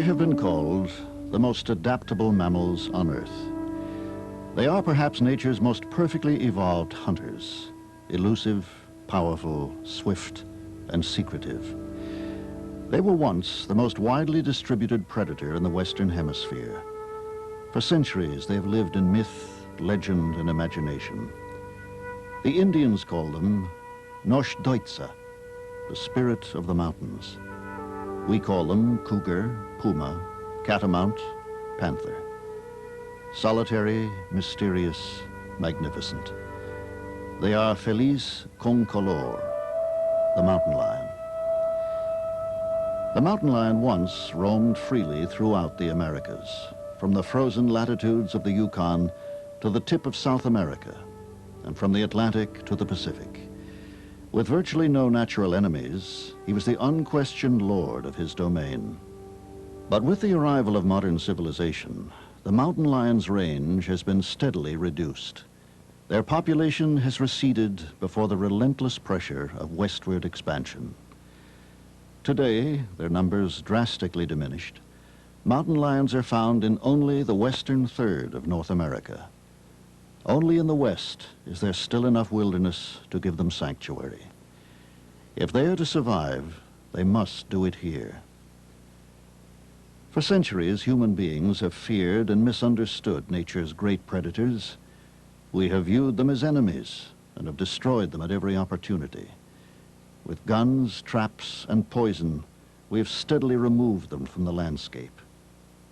They have been called the most adaptable mammals on Earth. They are perhaps nature's most perfectly evolved hunters, elusive, powerful, swift, and secretive. They were once the most widely distributed predator in the Western Hemisphere. For centuries, they have lived in myth, legend, and imagination. The Indians call them Nashdoitsoh, the spirit of the mountains. We call them cougar, puma, catamount, panther. Solitary, mysterious, magnificent. They are Felis con color, the mountain lion. The mountain lion once roamed freely throughout the Americas, from the frozen latitudes of the Yukon to the tip of South America, and from the Atlantic to the Pacific. With virtually no natural enemies, he was the unquestioned lord of his domain. But with the arrival of modern civilization, the mountain lion's range has been steadily reduced. Their population has receded before the relentless pressure of westward expansion. Today, their numbers drastically diminished. Mountain lions are found in only the western third of North America. Only in the West is there still enough wilderness to give them sanctuary. If they are to survive, they must do it here. For centuries, human beings have feared and misunderstood nature's great predators. We have viewed them as enemies and have destroyed them at every opportunity. With guns, traps, and poison, we have steadily removed them from the landscape.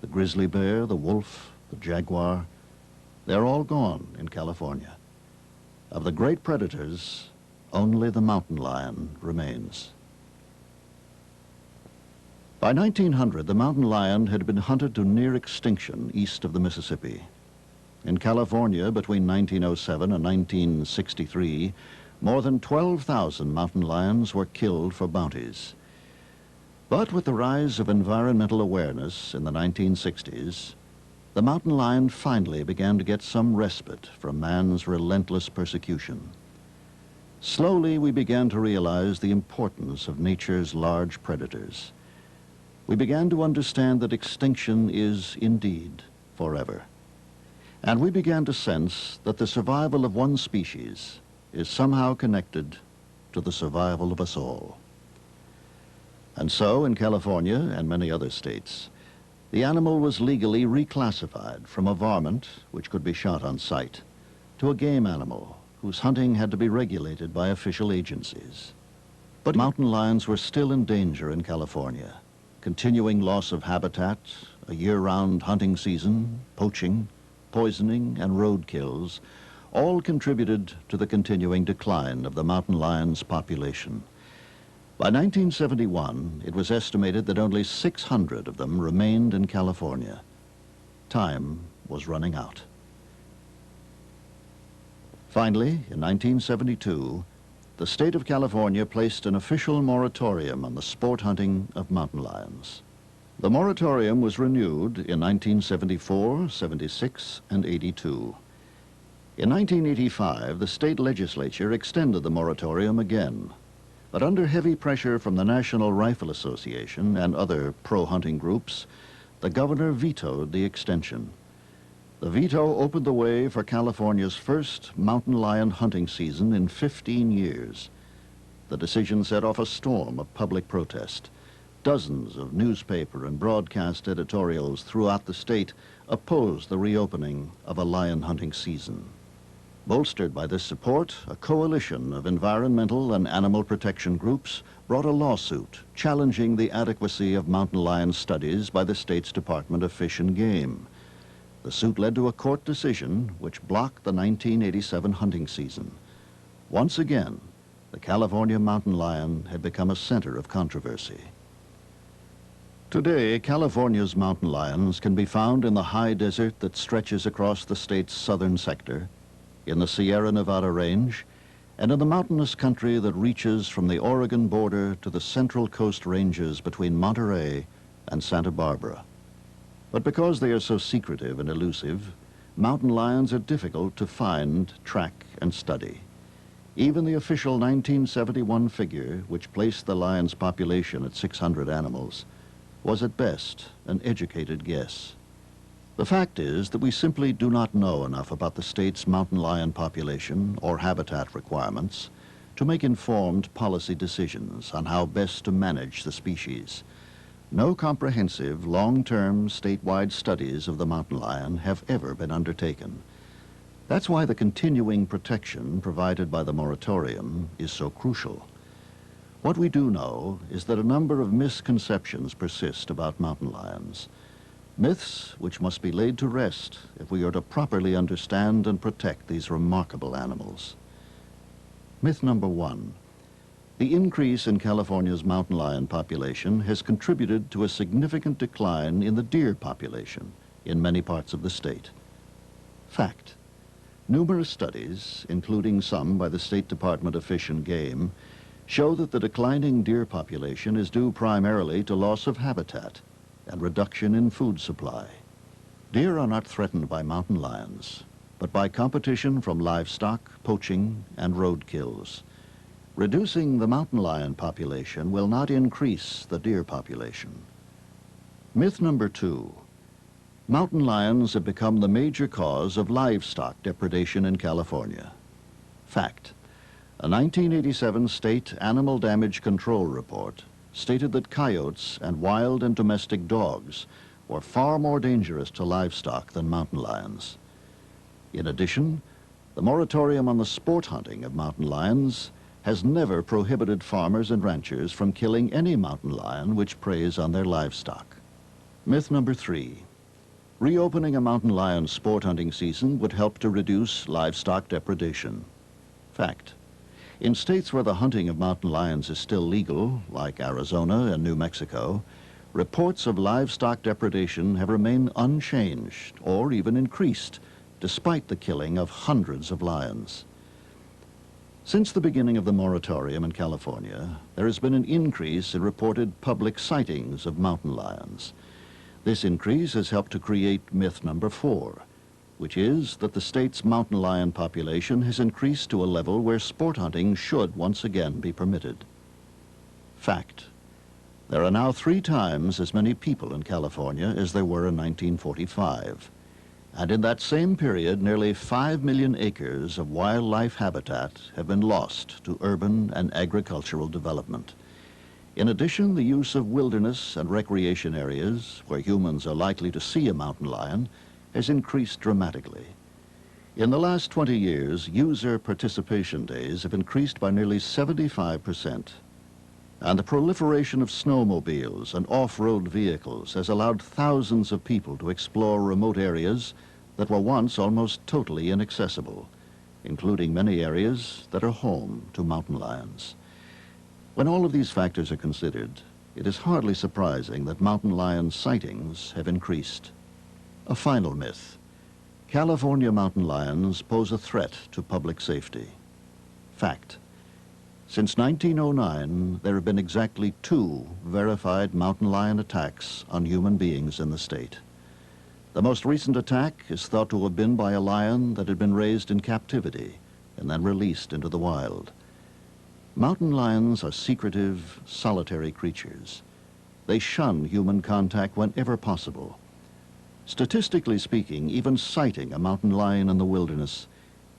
The grizzly bear, the wolf, the jaguar, they're all gone in California. Of the great predators, only the mountain lion remains. By 1900, the mountain lion had been hunted to near extinction east of the Mississippi. In California, between 1907 and 1963, more than 12,000 mountain lions were killed for bounties. But with the rise of environmental awareness in the 1960s, the mountain lion finally began to get some respite from man's relentless persecution. Slowly, we began to realize the importance of nature's large predators. We began to understand that extinction is indeed forever. And we began to sense that the survival of one species is somehow connected to the survival of us all. And so, in California and many other states, the animal was legally reclassified from a varmint, which could be shot on sight, to a game animal whose hunting had to be regulated by official agencies. But mountain lions were still in danger in California. Continuing loss of habitat, a year-round hunting season, poaching, poisoning, and road kills all contributed to the continuing decline of the mountain lion's population. By 1971, it was estimated that only 600 of them remained in California. Time was running out. Finally, in 1972, the state of California placed an official moratorium on the sport hunting of mountain lions. The moratorium was renewed in 1974, 76, and 82. In 1985, the state legislature extended the moratorium again. But under heavy pressure from the National Rifle Association and other pro-hunting groups, the governor vetoed the extension. The veto opened the way for California's first mountain lion hunting season in 15 years. The decision set off a storm of public protest. Dozens of newspaper and broadcast editorials throughout the state opposed the reopening of a lion hunting season. Bolstered by this support, a coalition of environmental and animal protection groups brought a lawsuit challenging the adequacy of mountain lion studies by the state's Department of Fish and Game. The suit led to a court decision which blocked the 1987 hunting season. Once again, the California mountain lion had become a center of controversy. Today, California's mountain lions can be found in the high desert that stretches across the state's southern sector, in the Sierra Nevada range, and in the mountainous country that reaches from the Oregon border to the Central Coast ranges between Monterey and Santa Barbara. But because they are so secretive and elusive, mountain lions are difficult to find, track, and study. Even the official 1971 figure, which placed the lion's population at 600 animals, was at best an educated guess. The fact is that we simply do not know enough about the state's mountain lion population or habitat requirements to make informed policy decisions on how best to manage the species. No comprehensive, long-term, statewide studies of the mountain lion have ever been undertaken. That's why the continuing protection provided by the moratorium is so crucial. What we do know is that a number of misconceptions persist about mountain lions. Myths which must be laid to rest if we are to properly understand and protect these remarkable animals. Myth number one: the increase in California's mountain lion population has contributed to a significant decline in the deer population in many parts of the state. Fact: numerous studies, including some by the State Department of Fish and Game, show that the declining deer population is due primarily to loss of habitat and reduction in food supply. Deer are not threatened by mountain lions, but by competition from livestock, poaching, and road kills. Reducing the mountain lion population will not increase the deer population. Myth number two: mountain lions have become the major cause of livestock depredation in California. Fact: a 1987 state animal damage control report stated that coyotes and wild and domestic dogs were far more dangerous to livestock than mountain lions. In addition, the moratorium on the sport hunting of mountain lions has never prohibited farmers and ranchers from killing any mountain lion which preys on their livestock. Myth number three: reopening a mountain lion sport hunting season would help to reduce livestock depredation. Fact: in states where the hunting of mountain lions is still legal, like Arizona and New Mexico, reports of livestock depredation have remained unchanged or even increased, despite the killing of hundreds of lions. Since the beginning of the moratorium in California, there has been an increase in reported public sightings of mountain lions. This increase has helped to create myth number four, which is that the state's mountain lion population has increased to a level where sport hunting should once again be permitted. Fact: there are now 3 times as many people in California as there were in 1945. And in that same period, nearly 5 million acres of wildlife habitat have been lost to urban and agricultural development. In addition, the use of wilderness and recreation areas where humans are likely to see a mountain lion has increased dramatically. In the last 20 years, user participation days have increased by nearly 75%. And the proliferation of snowmobiles and off-road vehicles has allowed thousands of people to explore remote areas that were once almost totally inaccessible, including many areas that are home to mountain lions. When all of these factors are considered, it is hardly surprising that mountain lion sightings have increased. A final myth: California mountain lions pose a threat to public safety. Fact: since 1909, there have been exactly 2 verified mountain lion attacks on human beings in the state. The most recent attack is thought to have been by a lion that had been raised in captivity and then released into the wild. Mountain lions are secretive, solitary creatures. They shun human contact whenever possible. Statistically speaking, even sighting a mountain lion in the wilderness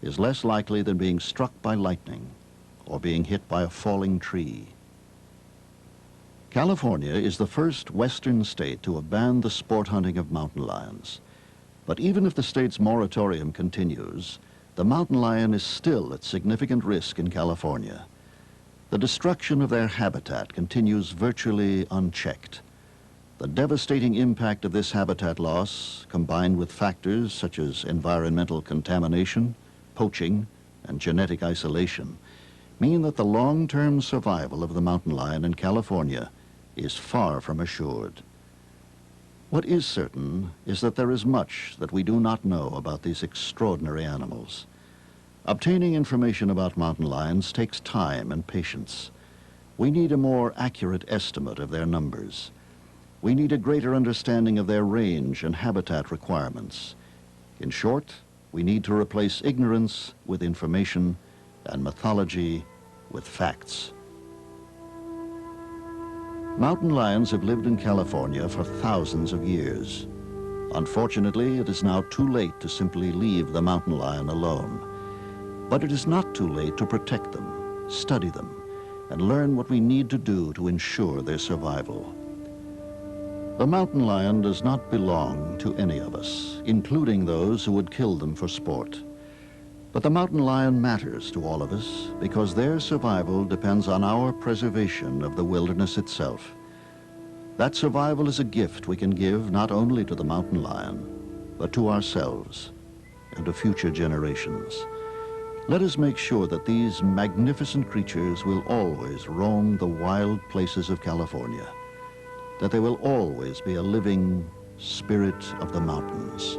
is less likely than being struck by lightning or being hit by a falling tree. California is the first western state to have banned the sport hunting of mountain lions. But even if the state's moratorium continues, the mountain lion is still at significant risk in California. The destruction of their habitat continues virtually unchecked. The devastating impact of this habitat loss, combined with factors such as environmental contamination, poaching, and genetic isolation, mean that the long-term survival of the mountain lion in California is far from assured. What is certain is that there is much that we do not know about these extraordinary animals. Obtaining information about mountain lions takes time and patience. We need a more accurate estimate of their numbers. We need a greater understanding of their range and habitat requirements. In short, we need to replace ignorance with information and mythology with facts. Mountain lions have lived in California for thousands of years. Unfortunately, it is now too late to simply leave the mountain lion alone. But it is not too late to protect them, study them, and learn what we need to do to ensure their survival. The mountain lion does not belong to any of us, including those who would kill them for sport. But the mountain lion matters to all of us because their survival depends on our preservation of the wilderness itself. That survival is a gift we can give not only to the mountain lion, but to ourselves and to future generations. Let us make sure that these magnificent creatures will always roam the wild places of California, that they will always be a living spirit of the mountains.